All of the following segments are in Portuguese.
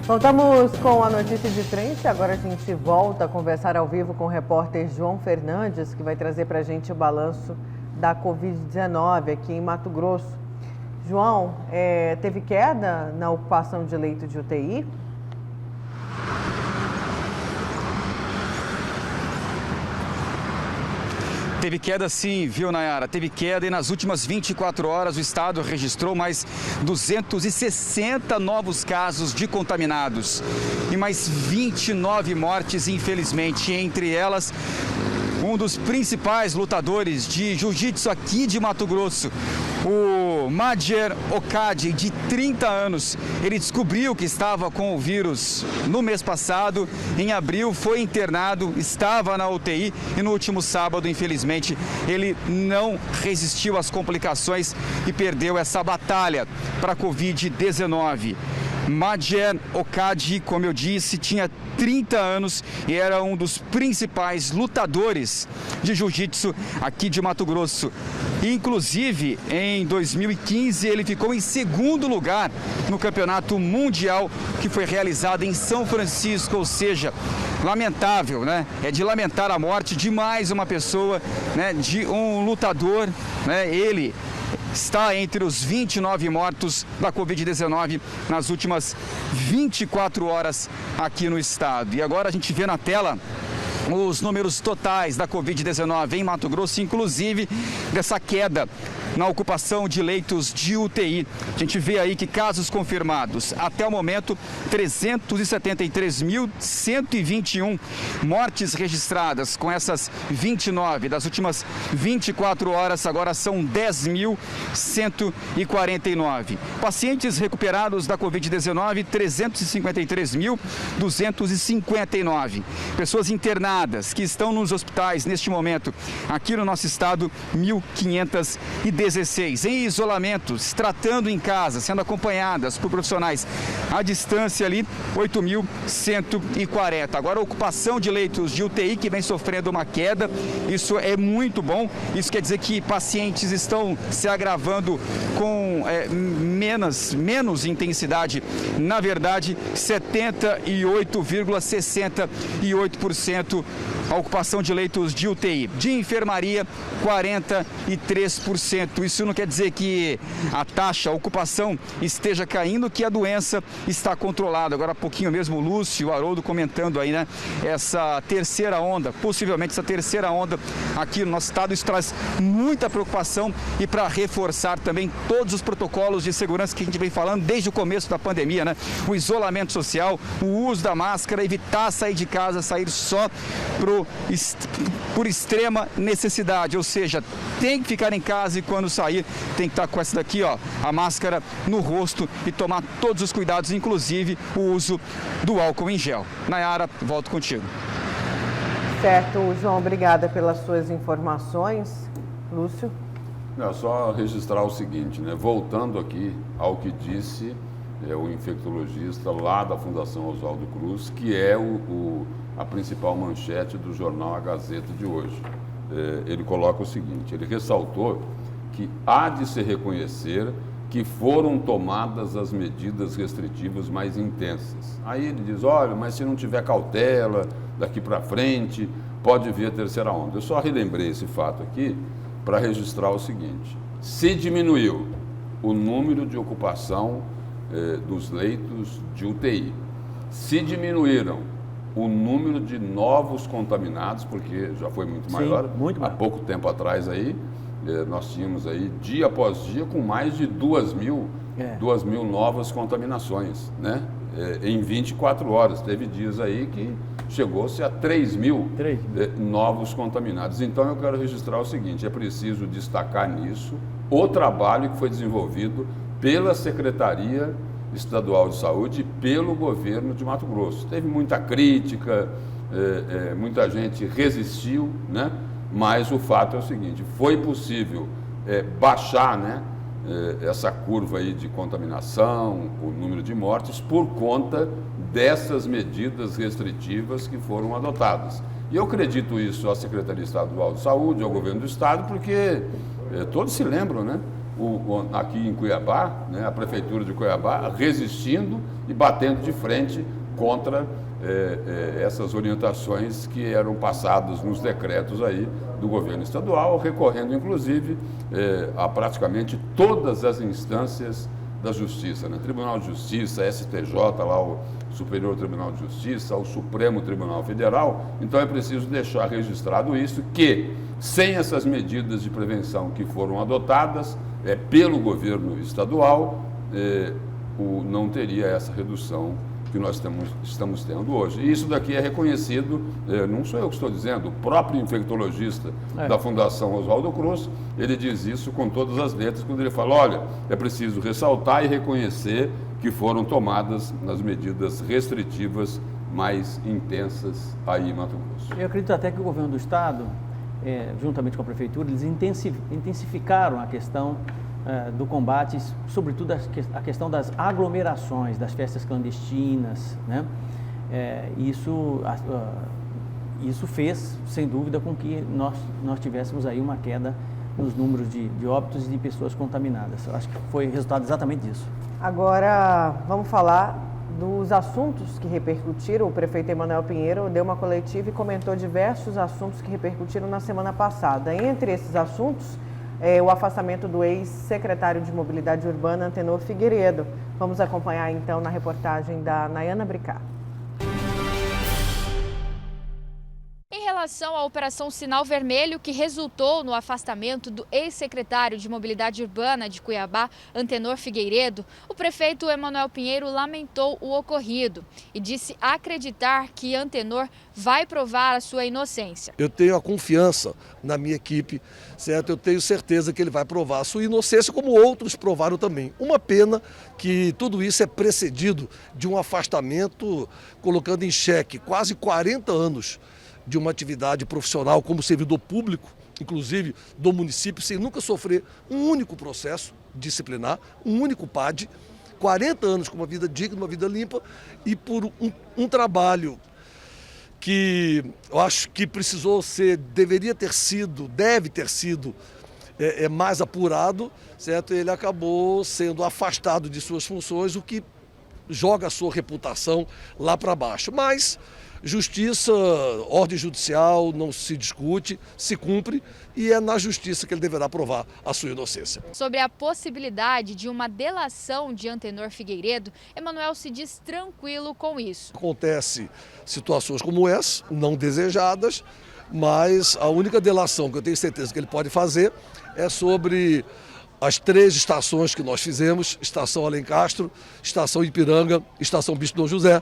Voltamos com a notícia de frente. Agora a gente volta a conversar ao vivo com o repórter João Fernandes, que vai trazer para a gente o balanço da Covid-19 aqui em Mato Grosso. João, teve queda na ocupação de leito de UTI? Teve queda sim, viu, Nayara? Teve queda e nas últimas 24 horas o estado registrou mais 260 novos casos de contaminados e mais 29 mortes, infelizmente, entre elas um dos principais lutadores de jiu-jitsu aqui de Mato Grosso, o Madjer Okadi, de 30 anos. Ele descobriu que estava com o vírus no mês passado, em abril, foi internado, estava na UTI e no último sábado, infelizmente, ele não resistiu às complicações e perdeu essa batalha para a Covid-19. Madjer Okadi, como eu disse, tinha 30 anos e era um dos principais lutadores de jiu-jitsu aqui de Mato Grosso. Inclusive, em 2015, ele ficou em segundo lugar no Campeonato Mundial que foi realizado em São Francisco, ou seja, lamentável, né? É de lamentar a morte de mais uma pessoa, né? De um lutador, né? Ele está entre os 29 mortos da Covid-19 nas últimas 24 horas aqui no estado. E agora a gente vê na tela os números totais da Covid-19 em Mato Grosso, inclusive dessa queda na ocupação de leitos de UTI. A gente vê aí que casos confirmados, até o momento, 373.121 mortes registradas, com essas 29 das últimas 24 horas, agora são 10.149. Pacientes recuperados da Covid-19, 353.259. Pessoas internadas que estão nos hospitais neste momento, aqui no nosso estado, 1.516. Em isolamento, se tratando em casa, sendo acompanhadas por profissionais à distância ali, 8.140. Agora, a ocupação de leitos de UTI que vem sofrendo uma queda, isso é muito bom. Isso quer dizer que pacientes estão se agravando com menos intensidade. Na verdade, 78,68% a ocupação de leitos de UTI. De enfermaria, 43%. Isso não quer dizer que a taxa, a ocupação esteja caindo, que a doença está controlada. Agora há pouquinho mesmo o Lúcio, o Haroldo comentando aí, né? Essa terceira onda, possivelmente essa terceira onda aqui no nosso estado, isso traz muita preocupação e para reforçar também todos os protocolos de segurança que a gente vem falando desde o começo da pandemia, né? O isolamento social, o uso da máscara, evitar sair de casa, sair só por extrema necessidade, ou seja, tem que ficar em casa e quando sair tem que estar com essa daqui, ó, a máscara no rosto e tomar todos os cuidados, inclusive o uso do álcool em gel. Nayara, volto contigo. Certo, João, obrigada pelas suas informações. Lúcio? É só registrar o seguinte, né? Voltando aqui ao que disse o infectologista lá da Fundação Oswaldo Cruz, que é a principal manchete do jornal A Gazeta de hoje. Ele coloca o seguinte, ele ressaltou que há de se reconhecer que foram tomadas as medidas restritivas mais intensas. Aí ele diz, olha, mas se não tiver cautela, daqui para frente, pode vir a terceira onda. Eu só relembrei esse fato aqui para registrar o seguinte, se diminuiu o número de ocupação dos leitos de UTI, se diminuíram o número de novos contaminados, porque já foi muito maior. Sim, muito maior. Há pouco tempo atrás aí, nós tínhamos aí, dia após dia, com mais de 2 mil novas contaminações, né? Em 24 horas. Teve dias aí que chegou-se a 3 mil novos contaminados. Então eu quero registrar o seguinte, é preciso destacar nisso o trabalho que foi desenvolvido pela Secretaria Estadual de Saúde e pelo governo de Mato Grosso. Teve muita crítica, muita gente resistiu, né? Mas o fato é o seguinte, foi possível baixar, né, essa curva aí de contaminação, o número de mortes, por conta dessas medidas restritivas que foram adotadas. E eu acredito isso à Secretaria Estadual de Saúde, ao governo do Estado, porque todos se lembram, né? aqui em Cuiabá, né, a Prefeitura de Cuiabá, resistindo e batendo de frente contra essas orientações que eram passadas nos decretos aí do governo estadual, recorrendo inclusive a praticamente todas as instâncias da Justiça, né? Tribunal de Justiça, STJ, lá o Superior Tribunal de Justiça, o Supremo Tribunal Federal. Então é preciso deixar registrado isso, que sem essas medidas de prevenção que foram adotadas pelo governo estadual, não teria essa redução que nós estamos tendo hoje. E isso daqui é reconhecido, não sou eu que estou dizendo, o próprio infectologista da Fundação Oswaldo Cruz, ele diz isso com todas as letras, quando ele fala, olha, é preciso ressaltar e reconhecer que foram tomadas as medidas restritivas mais intensas aí em Mato Grosso. Eu acredito até que o governo do estado, juntamente com a prefeitura, eles intensificaram a questão do combate, sobretudo a questão das aglomerações, das festas clandestinas, né? Isso fez, sem dúvida, com que nós tivéssemos aí uma queda nos números de óbitos e de pessoas contaminadas. Eu acho que foi resultado exatamente disso. Agora, vamos falar dos assuntos que repercutiram. O prefeito Emanuel Pinheiro deu uma coletiva e comentou diversos assuntos que repercutiram na semana passada. Entre esses assuntos, o afastamento do ex-secretário de Mobilidade Urbana, Antenor Figueiredo. Vamos acompanhar então na reportagem da Nayana Bricá. Em relação à Operação Sinal Vermelho, que resultou no afastamento do ex-secretário de Mobilidade Urbana de Cuiabá, Antenor Figueiredo, o prefeito Emanuel Pinheiro lamentou o ocorrido e disse acreditar que Antenor vai provar a sua inocência. Eu tenho a confiança na minha equipe, certo? Eu tenho certeza que ele vai provar a sua inocência, como outros provaram também. Uma pena que tudo isso é precedido de um afastamento, colocando em xeque quase 40 anos de uma atividade profissional como servidor público, inclusive do município, sem nunca sofrer um único processo disciplinar, um único PAD, 40 anos com uma vida digna, uma vida limpa, e por um trabalho que eu acho que deveria ter sido, deve ter sido mais apurado, certo? Ele acabou sendo afastado de suas funções, o que joga a sua reputação lá para baixo. Mas justiça, ordem judicial não se discute, se cumpre, e é na justiça que ele deverá provar a sua inocência. Sobre a possibilidade de uma delação de Antenor Figueiredo, Emanuel se diz tranquilo com isso. Acontece situações como essa, não desejadas, mas a única delação que eu tenho certeza que ele pode fazer é sobre as 3 estações que nós fizemos, Estação Alencastro, Estação Ipiranga, Estação Bispo Dom José,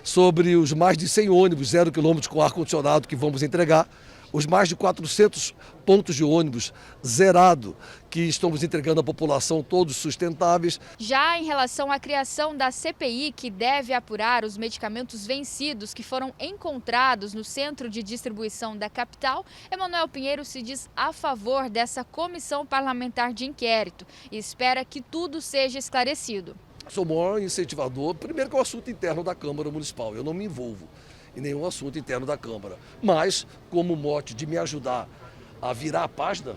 sobre os mais de 100 ônibus 0 km com ar-condicionado que vamos entregar, os mais de 400 pontos de ônibus zerado que estamos entregando à população, todos sustentáveis. Já em relação à criação da CPI, que deve apurar os medicamentos vencidos que foram encontrados no centro de distribuição da capital, Emanuel Pinheiro se diz a favor dessa comissão parlamentar de inquérito e espera que tudo seja esclarecido. Sou o maior incentivador, primeiro que é o assunto interno da Câmara Municipal, eu não me envolvo em nenhum assunto interno da Câmara, mas como mote de me ajudar a virar a página,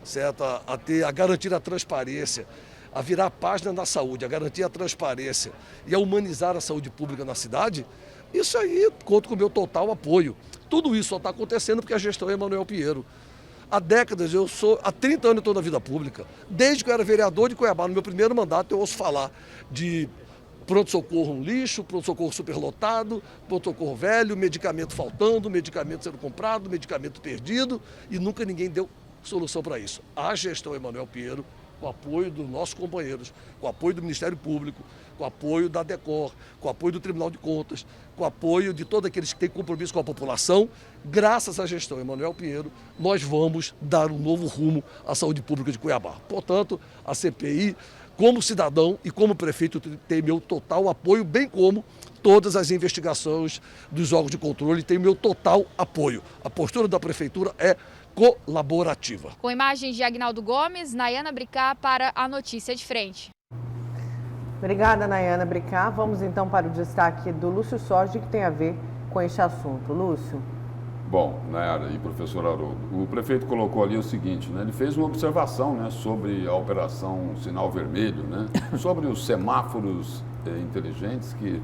certo? A garantir a transparência, a virar a página na saúde, a garantir a transparência e a humanizar a saúde pública na cidade, isso aí conto com o meu total apoio. Tudo isso só está acontecendo porque a gestão é Emanuel Pinheiro. Há décadas, há 30 anos eu estou na vida pública. Desde que eu era vereador de Cuiabá, no meu primeiro mandato, eu ouço falar de pronto-socorro um lixo, pronto-socorro superlotado, pronto-socorro velho, medicamento faltando, medicamento sendo comprado, medicamento perdido, e nunca ninguém deu solução para isso. A gestão Emanuel Pinheiro, com o apoio dos nossos companheiros, com o apoio do Ministério Público, com o apoio da DECOR, com o apoio do Tribunal de Contas, com o apoio de todos aqueles que têm compromisso com a população, graças à gestão Emanuel Pinheiro, nós vamos dar um novo rumo à saúde pública de Cuiabá. Portanto, a CPI, como cidadão e como prefeito, tem meu total apoio, bem como todas as investigações dos órgãos de controle têm meu total apoio. A postura da prefeitura é colaborativa. Com imagens de Agnaldo Gomes, Nayana Bricá para a Notícia de Frente. Obrigada, Nayana Bricá. Vamos então para o destaque do Lúcio Sorge, que tem a ver com este assunto. Lúcio. Bom, Nayara e professor Haroldo, o prefeito colocou ali o seguinte, né? Ele fez uma observação, né, sobre a operação Sinal Vermelho, né? Sobre os semáforos inteligentes, que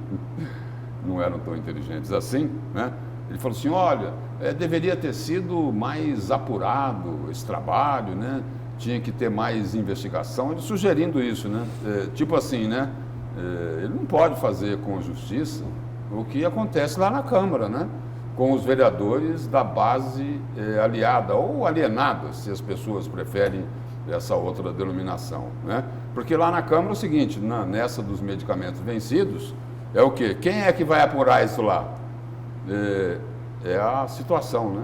não eram tão inteligentes assim, né? Ele falou assim, olha, deveria ter sido mais apurado esse trabalho, né? Tinha que ter mais investigação, ele sugerindo isso, né? Tipo assim, né? Ele não pode fazer com a justiça o que acontece lá na Câmara, né? Com os vereadores da base aliada ou alienada, se as pessoas preferem essa outra denominação, né? Porque lá na Câmara é o seguinte, nessa dos medicamentos vencidos, é o quê? Quem é que vai apurar isso lá? É a situação, né?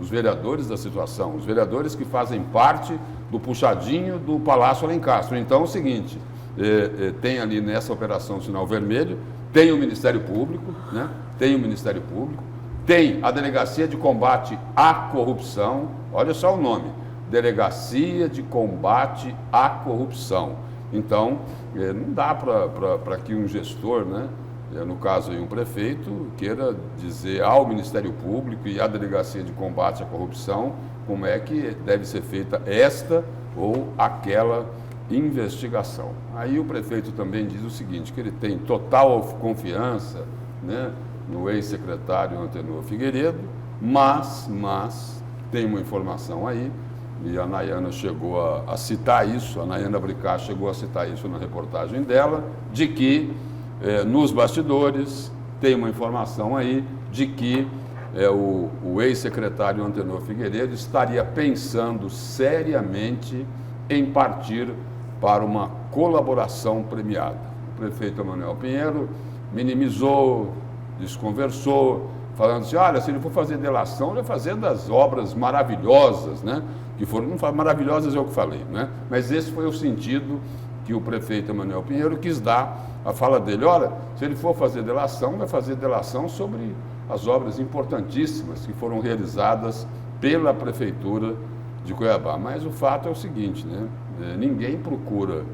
Os vereadores da situação, os vereadores que fazem parte do puxadinho do Palácio Alencastro. Então é o seguinte, tem ali nessa operação Sinal Vermelho, tem o Ministério Público, né? Tem o Ministério Público, tem a Delegacia de Combate à Corrupção, olha só o nome, Delegacia de Combate à Corrupção. Então, não dá para que um gestor, né, no caso aí um prefeito, queira dizer ao Ministério Público e à Delegacia de Combate à Corrupção como é que deve ser feita esta ou aquela investigação. Aí o prefeito também diz o seguinte, que ele tem total confiança, né, no ex-secretário Antenor Figueiredo, mas tem uma informação aí, e a Nayana chegou a citar isso, a Nayana Bricá chegou a citar isso na reportagem dela, de que nos bastidores tem uma informação aí de que o ex-secretário Antenor Figueiredo estaria pensando seriamente em partir para uma colaboração premiada. O prefeito Emanuel Pinheiro minimizou, desconversou, falando assim, olha, se ele for fazer delação, ele vai fazer das obras maravilhosas, né? Que foram, não maravilhosas é o que falei, né? Mas esse foi o sentido que o prefeito Emanuel Pinheiro quis dar à fala dele. Olha, se ele for fazer delação, vai fazer delação sobre as obras importantíssimas que foram realizadas pela Prefeitura de Cuiabá. Mas o fato é o seguinte, né? Ninguém procura,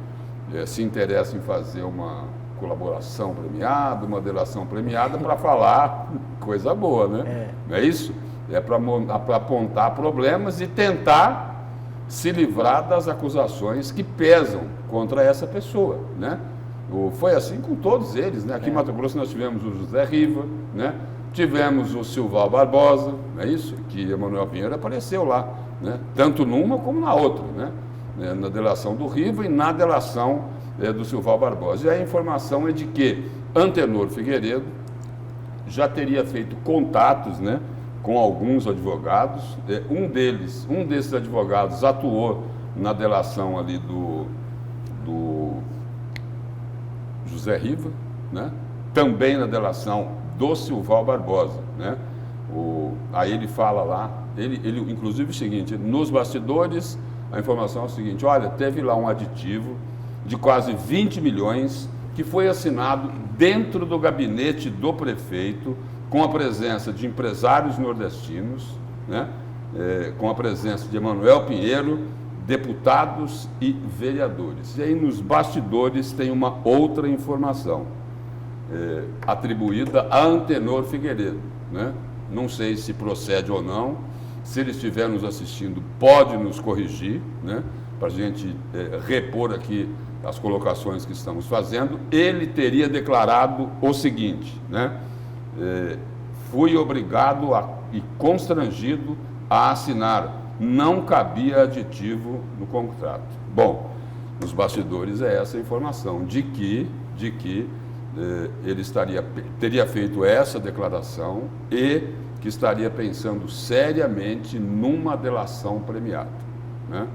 se interessa em fazer uma colaboração premiada, uma delação premiada para falar coisa boa, né? Não é isso? É para apontar problemas e tentar se livrar das acusações que pesam contra essa pessoa, né? Foi assim com todos eles, né? Aqui em Mato Grosso nós tivemos o José Riva, né? Tivemos o Silval Barbosa, não é isso? Que Emanuel Pinheiro apareceu lá, né? Tanto numa como na outra, né? Na delação do Riva e na delação do Silval Barbosa. E a informação é de que Antenor Figueiredo já teria feito contatos, né, com alguns advogados. Um desses advogados atuou na delação ali do José Riva, né, também na delação do Silval Barbosa, né. Aí ele fala lá, ele inclusive o seguinte, nos bastidores a informação é o seguinte, olha, teve lá um aditivo de quase 20 milhões, que foi assinado dentro do gabinete do prefeito, com a presença de empresários nordestinos, né? Com a presença de Emanuel Pinheiro, deputados e vereadores. E aí nos bastidores tem uma outra informação, atribuída a Antenor Figueiredo, né? Não sei se procede ou não, se ele estiver nos assistindo, pode nos corrigir, né? Para a gente repor aqui as colocações que estamos fazendo. Ele teria declarado o seguinte, né? Fui obrigado e constrangido a assinar, não cabia aditivo no contrato. Bom, nos bastidores é essa informação de que ele teria feito essa declaração e que estaria pensando seriamente numa delação premiada, né?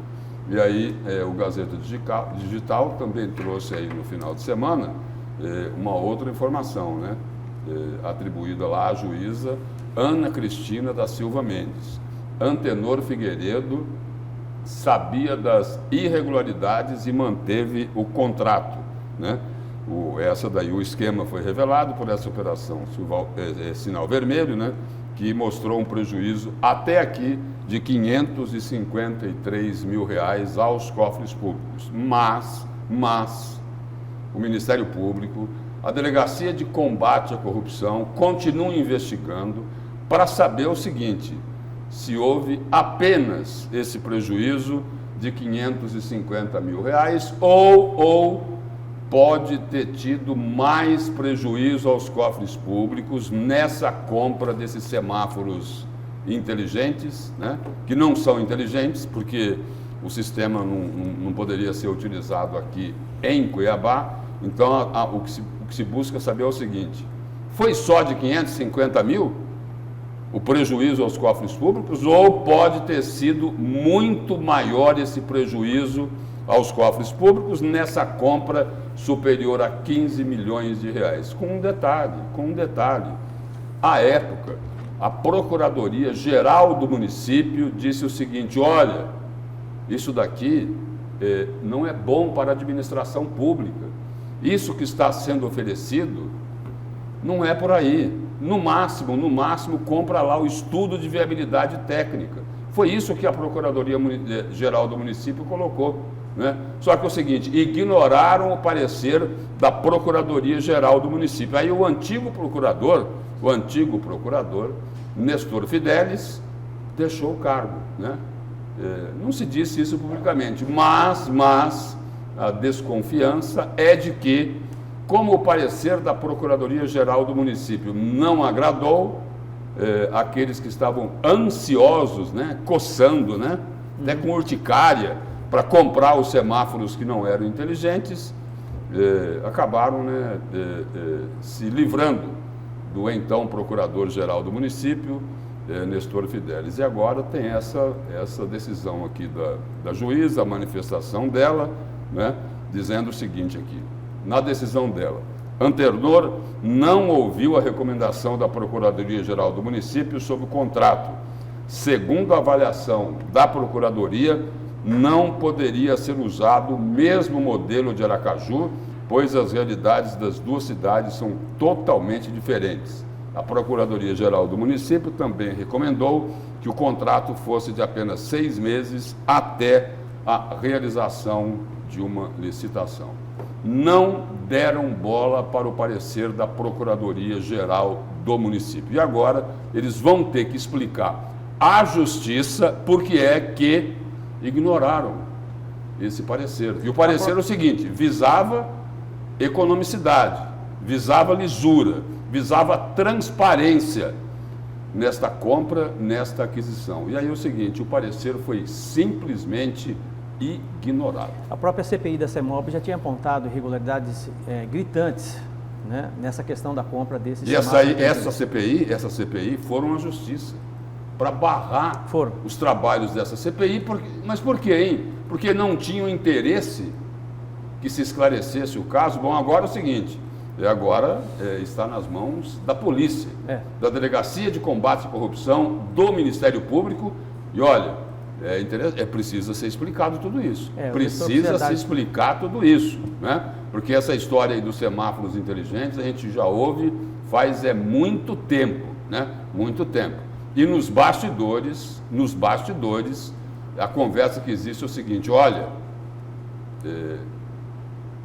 E aí o Gazeta Digital também trouxe aí no final de semana uma outra informação, né? Atribuída lá à juíza Ana Cristina da Silva Mendes. Antenor Figueiredo sabia das irregularidades e manteve o contrato, né? O esquema foi revelado por essa operação Sinal Vermelho, né? Que mostrou um prejuízo até aqui de R$ 553 mil aos cofres públicos. Mas o Ministério Público, a Delegacia de Combate à Corrupção continuam investigando, para saber o seguinte, se houve apenas esse prejuízo de 550 mil reais ou pode ter tido mais prejuízo aos cofres públicos nessa compra desses semáforos inteligentes, né? Que não são inteligentes, porque o sistema não poderia ser utilizado aqui em Cuiabá. Então, o que se busca saber é o seguinte, foi só de 550 mil o prejuízo aos cofres públicos ou pode ter sido muito maior esse prejuízo aos cofres públicos nessa compra superior a 15 milhões de reais? Com um detalhe, à época, a Procuradoria-Geral do município disse o seguinte, olha, isso daqui não é bom para a administração pública, isso que está sendo oferecido não é por aí, no máximo, compra lá o estudo de viabilidade técnica. Foi isso que a Procuradoria-Geral do município colocou, né? Só que é o seguinte, ignoraram o parecer da Procuradoria-Geral do município. Aí o antigo procurador, Nestor Fidelis, deixou o cargo, né? Não se disse isso publicamente, mas a desconfiança é de que, como o parecer da Procuradoria-Geral do município não agradou, aqueles que estavam ansiosos, né, coçando, né, até com urticária, para comprar os semáforos que não eram inteligentes, acabaram, né, se livrando do então Procurador-Geral do município, Nestor Fidelis. E agora tem essa decisão aqui da juíza, a manifestação dela, né, dizendo o seguinte aqui, na decisão dela, Antenor não ouviu a recomendação da Procuradoria-Geral do município sobre o contrato. Segundo a avaliação da Procuradoria, não poderia ser usado o mesmo modelo de Aracaju, pois as realidades das duas cidades são totalmente diferentes. A Procuradoria-Geral do município também recomendou que o contrato fosse de apenas 6 meses até a realização de uma licitação. Não deram bola para o parecer da Procuradoria-Geral do município. E agora eles vão ter que explicar à Justiça por que é que ignoraram esse parecer. E o parecer é o seguinte, visava economicidade, visava lisura, visava transparência nesta compra, nesta aquisição. E aí é o seguinte, o parecer foi simplesmente ignorado. A própria CPI da CEMOB já tinha apontado irregularidades gritantes, né, nessa questão da compra desses semáforos. E essa CPI foram à Justiça para barrar os trabalhos dessa CPI. Mas por quê, hein? Porque não tinham interesse que se esclarecesse o caso. Bom, agora é o seguinte, agora está nas mãos da polícia, da Delegacia de Combate à Corrupção, do Ministério Público, e olha, precisa ser explicado tudo isso. Precisa se explicar tudo isso, né? Porque essa história aí dos semáforos inteligentes a gente já ouve faz muito tempo, né? Muito tempo. E nos bastidores, a conversa que existe é o seguinte, olha,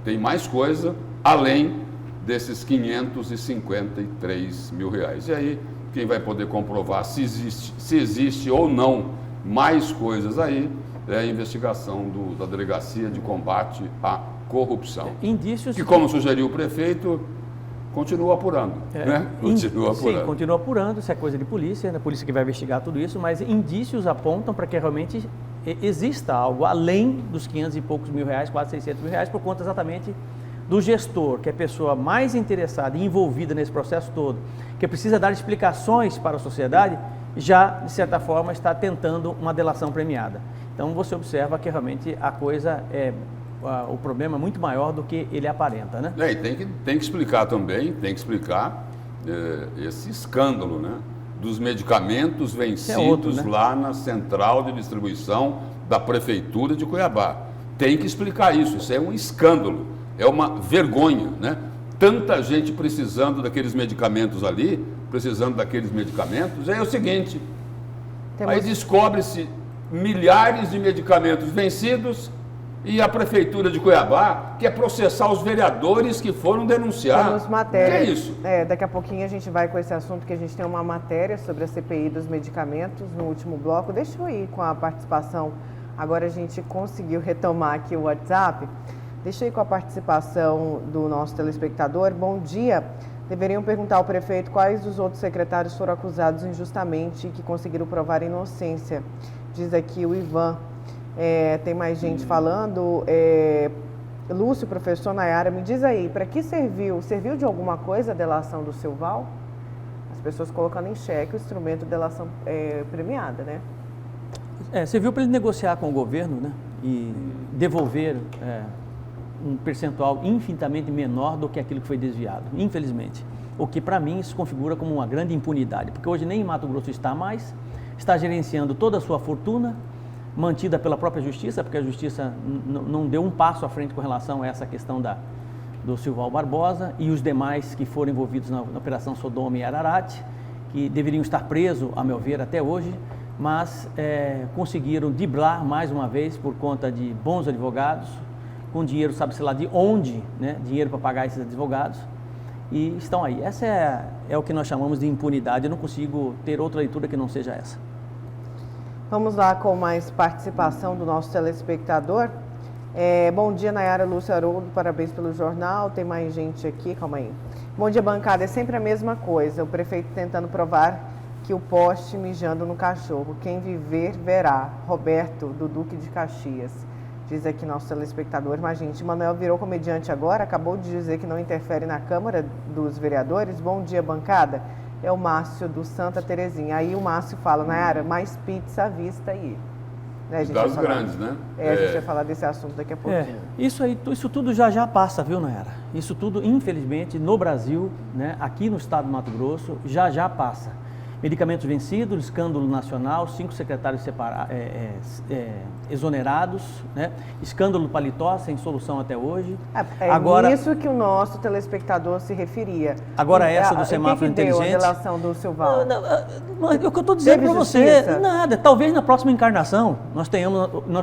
tem mais coisa além desses 553 mil reais. E aí, quem vai poder comprovar se existe ou não mais coisas aí, é a investigação da Delegacia de Combate à Corrupção. Indícios... Que, como sugeriu o prefeito, continua apurando, né? Continua apurando. Sim, continua apurando, isso é coisa de polícia, a polícia que vai investigar tudo isso, mas indícios apontam para que realmente exista algo além dos 500 e poucos mil reais, quase 600 mil reais, por conta exatamente do gestor, que é a pessoa mais interessada e envolvida nesse processo todo, que precisa dar explicações para a sociedade, já, de certa forma, está tentando uma delação premiada. Então, você observa que realmente a coisa o problema é muito maior do que ele aparenta, né? E tem que explicar também, esse escândalo, né? Dos medicamentos vencidos, né? Lá na central de distribuição da Prefeitura de Cuiabá. Tem que explicar isso é um escândalo, é uma vergonha, né? Tanta gente precisando daqueles medicamentos ali, aí é o seguinte, aí descobre-se milhares de medicamentos vencidos E a Prefeitura de Cuiabá quer processar os vereadores que foram denunciar. Temos matéria. Que é isso? Daqui a pouquinho a gente vai com esse assunto, que a gente tem uma matéria sobre a CPI dos medicamentos no último bloco. Deixa eu ir com a participação. Agora a gente conseguiu retomar aqui o WhatsApp. Deixa eu ir com a participação do nosso telespectador. Bom dia. Deveriam perguntar ao prefeito quais dos outros secretários foram acusados injustamente e que conseguiram provar inocência. Diz aqui o Ivan. Tem mais gente falando. Lúcio, professor Nayara, me diz aí, para que serviu? Serviu de alguma coisa a delação do Silval? As pessoas colocando em xeque o instrumento de delação premiada, né? Serviu para ele negociar com o governo, né? E devolver um percentual infinitamente menor do que aquilo que foi desviado, infelizmente. O que para mim se configura como uma grande impunidade, porque hoje nem em Mato Grosso está gerenciando toda a sua fortuna, mantida pela própria justiça, porque a justiça não deu um passo à frente com relação a essa questão do Silval Barbosa e os demais que foram envolvidos na Operação Sodoma e Ararat, que deveriam estar presos, a meu ver, até hoje, mas conseguiram driblar mais uma vez por conta de bons advogados, com dinheiro, sabe-se lá de onde, né? Dinheiro para pagar esses advogados, e estão aí. Essa é o que nós chamamos de impunidade. Eu não consigo ter outra leitura que não seja essa. Vamos lá com mais participação do nosso telespectador. Bom dia, Nayara, Lúcio, Haroldo, parabéns pelo jornal. Tem mais gente aqui, calma aí. Bom dia, bancada, é sempre a mesma coisa. O prefeito tentando provar que o poste mijando no cachorro. Quem viver, verá. Roberto, do Duque de Caxias. Diz aqui nosso telespectador. Mas, gente, Manuel virou comediante agora, acabou de dizer que não interfere na Câmara dos Vereadores. Bom dia, bancada. É o Márcio do Santa Terezinha. Aí o Márcio fala, Nayara, mais pizza à vista aí. Né, das grandes, né? A gente vai falar desse assunto daqui a pouquinho. Isso tudo já passa, viu, Nayara? Isso tudo, infelizmente, no Brasil, né, aqui no estado do Mato Grosso, já passa. Medicamentos vencidos, escândalo nacional, 5 secretários exonerados, né? Escândalo do paletó, sem solução até hoje. Agora, isso que o nosso telespectador se referia. Agora essa do semáforo inteligente. Deu a delação do Silval? O que eu estou dizendo para você, nada. Talvez na próxima encarnação nós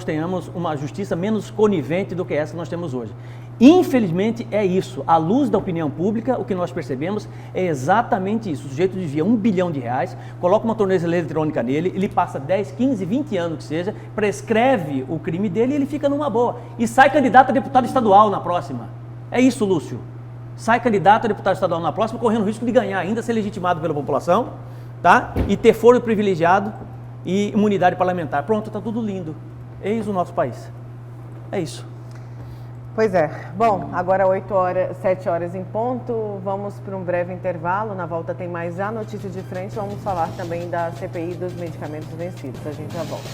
tenhamos uma justiça menos conivente do que essa que nós temos hoje. Infelizmente é isso, à luz da opinião pública, o que nós percebemos é exatamente isso. O sujeito desvia R$1 bilhão, coloca uma tornozeleira eletrônica nele, ele passa 10, 15, 20 anos que seja, prescreve o crime dele e ele fica numa boa. E sai candidato a deputado estadual na próxima. É isso, Lúcio. Sai candidato a deputado estadual na próxima, correndo o risco de ganhar ainda, ser legitimado pela população, tá? E ter foro privilegiado e imunidade parlamentar. Pronto, tá tudo lindo. Eis o nosso país. É isso. Pois é. Bom, agora 7 horas em ponto, vamos para um breve intervalo. Na volta tem mais a notícia de frente, vamos falar também da CPI dos medicamentos vencidos. A gente já volta.